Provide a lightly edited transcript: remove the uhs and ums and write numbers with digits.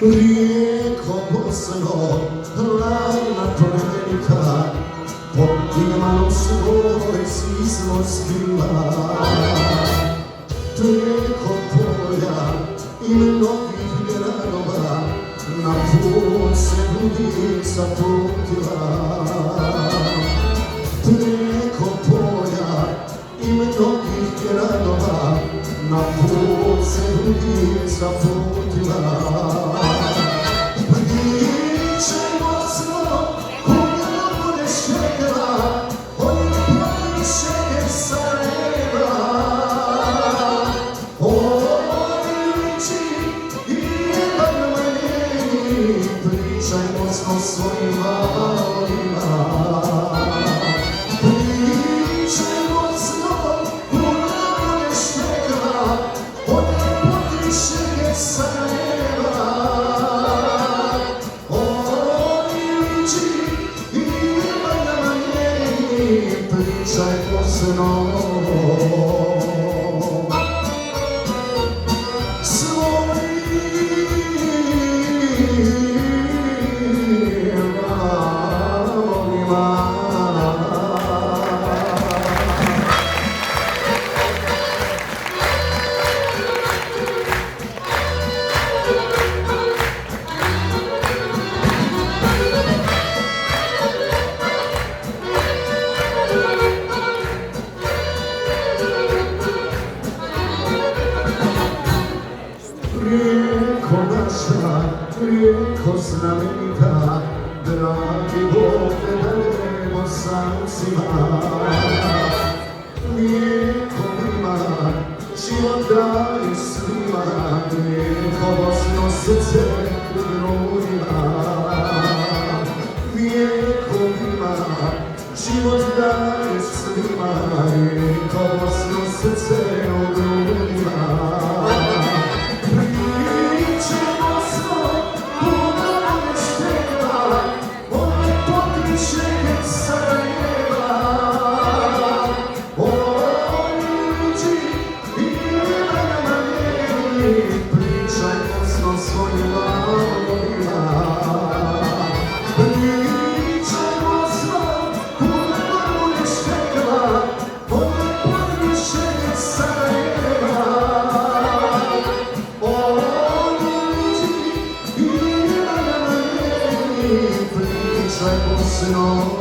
Rijeko Bosno, hladna plemenita, pod imanom svoj svi smo skrila. Preko polja i mnogih gradova, na put se budica putila. Preko polja i mnogih gradova, na put se budica putila. Pričajmo smo svojim valima, pričajmo smo u najbolje štekla, od potišenje Sarajeva. Oni liči i ima na njeni, pričajmo snom. Rijeko naša, rijeko znamenita, dragi Bog te darujemo samcima. Rijeko ima, život daje svima, rijeko Bosno srce u grudima. Rijeko ima, život daje svima, rijeko Bosno srce u grudima. Pričajmo smo svojim valima, pričajmo smo u najbolje štekla, od potišenje Sarajeva. Oni liči i ima na njeni, pričajmo snom.